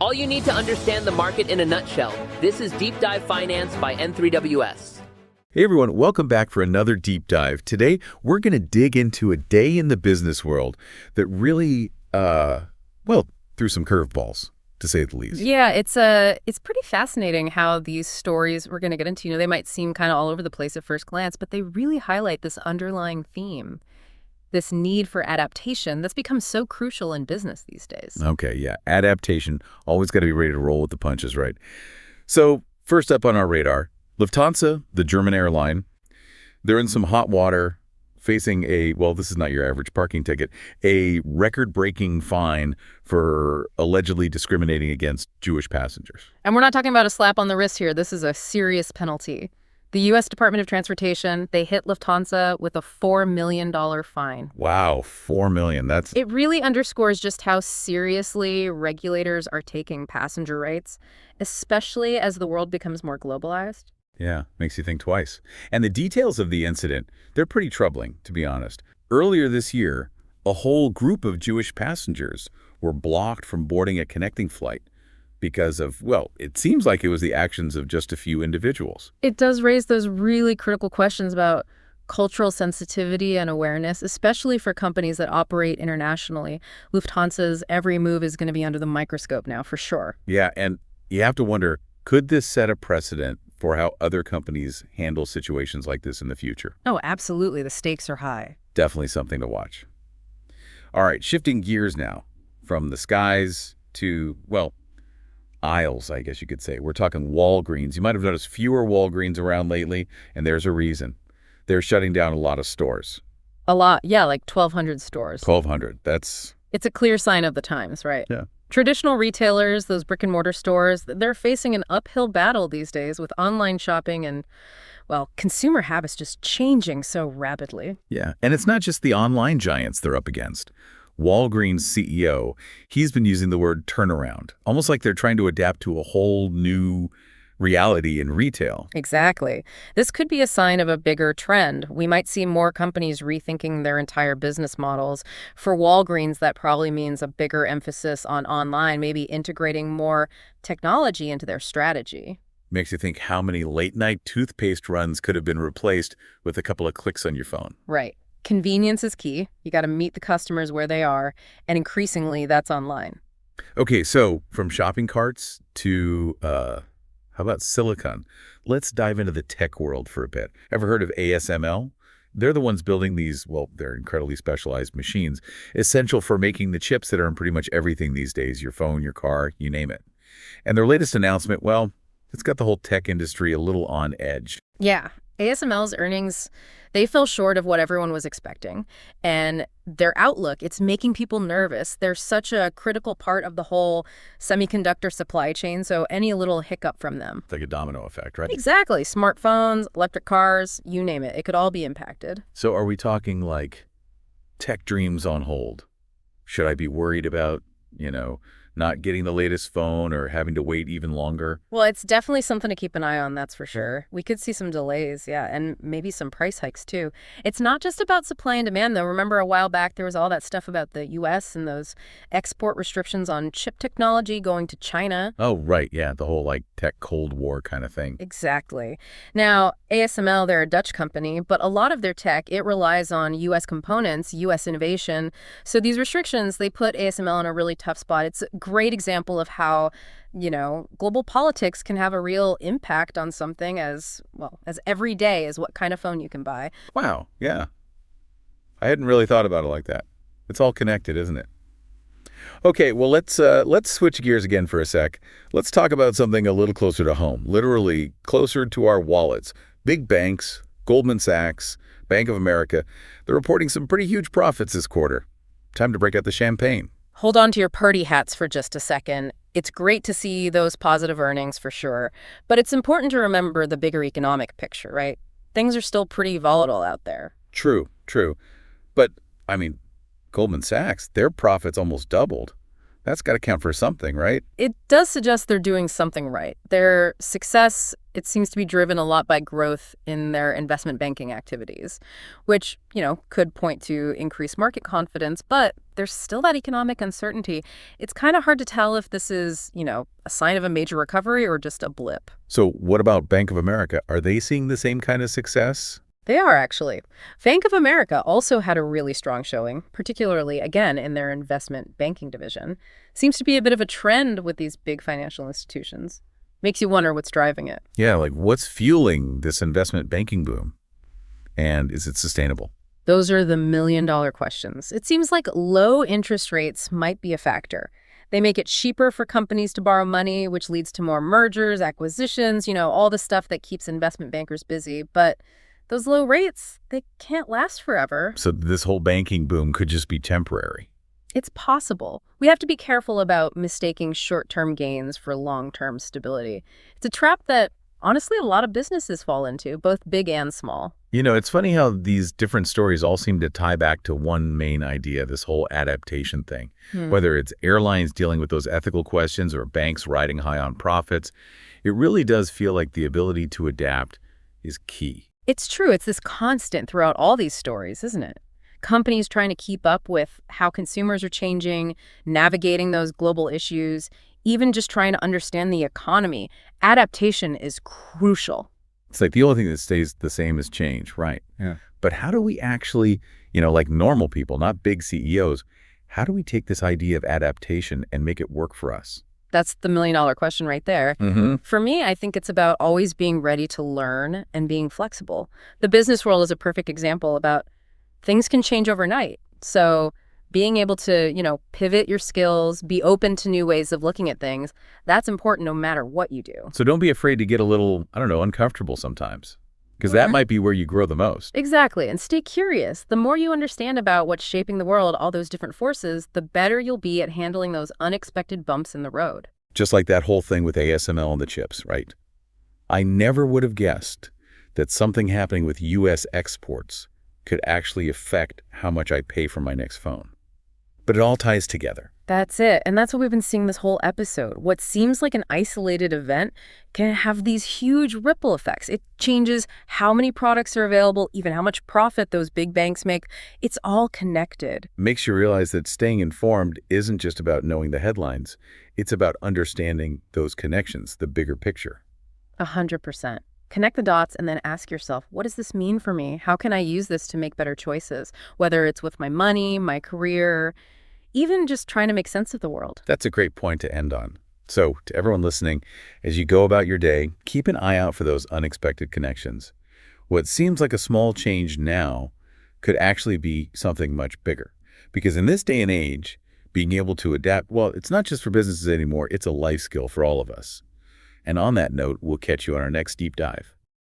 All you need to understand the market in a nutshell. This is Deep Dive Finance by N3WS. Hey everyone, welcome back for another deep dive. Today, we're going to dig into a day in the business world that really, threw some curveballs, to say the least. Yeah, it's pretty fascinating how these stories we're going to get into, they might seem kind of all over the place at first glance, but they really highlight this underlying theme, this need for adaptation that's become so crucial in business these days. Okay, yeah, adaptation. Always got to be ready to roll with the punches, right? So, first up on our radar, Lufthansa, the German airline, they're in some hot water, facing this is not your average parking ticket, a record-breaking fine for allegedly discriminating against Jewish passengers. And we're not talking about a slap on the wrist here. This is a serious penalty. The U.S. Department of Transportation, they hit Lufthansa with a $4 million fine. Wow, $4 million. It really underscores just how seriously regulators are taking passenger rights, especially as the world becomes more globalized. Yeah, makes you think twice. And the details of the incident, they're pretty troubling, to be honest. Earlier this year, a whole group of Jewish passengers were blocked from boarding a connecting flight because of, it seems like it was the actions of just a few individuals. It does raise those really critical questions about cultural sensitivity and awareness, especially for companies that operate internationally. Lufthansa's every move is going to be under the microscope now, for sure. Yeah, and you have to wonder, could this set a precedent for how other companies handle situations like this in the future? Oh, absolutely. The stakes are high. Definitely something to watch. All right, shifting gears now from the skies to, aisles, I guess you could say. We're talking Walgreens. You might have noticed fewer Walgreens around lately, and there's a reason. They're shutting down a lot of stores. A lot. Yeah, like 1,200 stores. 1,200. It's a clear sign of the times, right? Yeah. Traditional retailers, those brick-and-mortar stores, they're facing an uphill battle these days with online shopping and, consumer habits just changing so rapidly. Yeah, and it's not just the online giants they're up against. Walgreens CEO, he's been using the word turnaround, almost like they're trying to adapt to a whole new reality in retail. Exactly. This could be a sign of a bigger trend. We might see more companies rethinking their entire business models. For Walgreens, that probably means a bigger emphasis on online, maybe integrating more technology into their strategy. Makes you think how many late-night toothpaste runs could have been replaced with a couple of clicks on your phone. Right. Convenience is key. You got to meet the customers where they are, and increasingly that's online. Okay, so from shopping carts to how about silicon? Let's dive into the tech world for a bit. Ever heard of ASML? They're the ones building these, they're incredibly specialized machines, essential for making the chips that are in pretty much everything these days, your phone, your car, you name it. And their latest announcement, it's got the whole tech industry a little on edge. Yeah. ASML's earnings, they fell short of what everyone was expecting. And their outlook, it's making people nervous. They're such a critical part of the whole semiconductor supply chain, so any little hiccup from them. It's like a domino effect, right? Exactly. Smartphones, electric cars, you name it. It could all be impacted. So are we talking like tech dreams on hold? Should I be worried about, not getting the latest phone or having to wait even longer? Well, it's definitely something to keep an eye on, that's for sure. We could see some delays, yeah, and maybe some price hikes too. It's not just about supply and demand, though. Remember a while back there was all that stuff about the U.S. and those export restrictions on chip technology going to China. Oh, right, yeah, the whole tech Cold War kind of thing. Exactly. Now, ASML, they're a Dutch company, but a lot of their tech, it relies on U.S. components, U.S. innovation. So these restrictions, they put ASML in a really tough spot. It's a great example of how, global politics can have a real impact on something as every day as what kind of phone you can buy. Wow, yeah. I hadn't really thought about it like that. It's all connected, isn't it? Okay, well, let's switch gears again for a sec. Let's talk about something a little closer to home, literally closer to our wallets. Big banks, Goldman Sachs, Bank of America, they're reporting some pretty huge profits this quarter. Time to break out the champagne. Hold on to your party hats for just a second. It's great to see those positive earnings for sure, but it's important to remember the bigger economic picture, right? Things are still pretty volatile out there. True. But, Goldman Sachs, their profits almost doubled. That's got to count for something, right? It does suggest they're doing something right. Their success It seems to be driven a lot by growth in their investment banking activities, which, could point to increased market confidence, but there's still that economic uncertainty. It's kind of hard to tell if this is, a sign of a major recovery or just a blip. So what about Bank of America? Are they seeing the same kind of success? They are, actually. Bank of America also had a really strong showing, particularly, again, in their investment banking division. Seems to be a bit of a trend with these big financial institutions. Makes you wonder what's driving it. Yeah, like what's fueling this investment banking boom? And is it sustainable? Those are the million-dollar questions. It seems like low interest rates might be a factor. They make it cheaper for companies to borrow money, which leads to more mergers, acquisitions, all the stuff that keeps investment bankers busy. But those low rates, they can't last forever. So this whole banking boom could just be temporary. It's possible. We have to be careful about mistaking short-term gains for long-term stability. It's a trap that, honestly, a lot of businesses fall into, both big and small. It's funny how these different stories all seem to tie back to one main idea, this whole adaptation thing. Whether it's airlines dealing with those ethical questions or banks riding high on profits, it really does feel like the ability to adapt is key. It's true. It's this constant throughout all these stories, isn't it? Companies trying to keep up with how consumers are changing, navigating those global issues, even just trying to understand the economy. Adaptation is crucial. It's like the only thing that stays the same is change, right? Yeah. But how do we actually, like normal people, not big CEOs, how do we take this idea of adaptation and make it work for us? That's the million-dollar question right there. For me, I think it's about always being ready to learn and being flexible. The business world is a perfect example about things can change overnight. So being able to, pivot your skills, be open to new ways of looking at things, that's important no matter what you do. So don't be afraid to get a little, uncomfortable sometimes, because that might be where you grow the most. Exactly. And stay curious. The more you understand about what's shaping the world, all those different forces, the better you'll be at handling those unexpected bumps in the road. Just like that whole thing with ASML and the chips, right? I never would have guessed that something happening with U.S. exports could actually affect how much I pay for my next phone. But it all ties together. That's it. And that's what we've been seeing this whole episode. What seems like an isolated event can have these huge ripple effects. It changes how many products are available, even how much profit those big banks make. It's all connected. Makes you realize that staying informed isn't just about knowing the headlines. It's about understanding those connections, the bigger picture. 100%. Connect the dots and then ask yourself, what does this mean for me? How can I use this to make better choices? Whether it's with my money, my career, even just trying to make sense of the world. That's a great point to end on. So, to everyone listening, as you go about your day, keep an eye out for those unexpected connections. What seems like a small change now could actually be something much bigger. Because in this day and age, being able to adapt, well, it's not just for businesses anymore, it's a life skill for all of us. And on that note, we'll catch you on our next deep dive.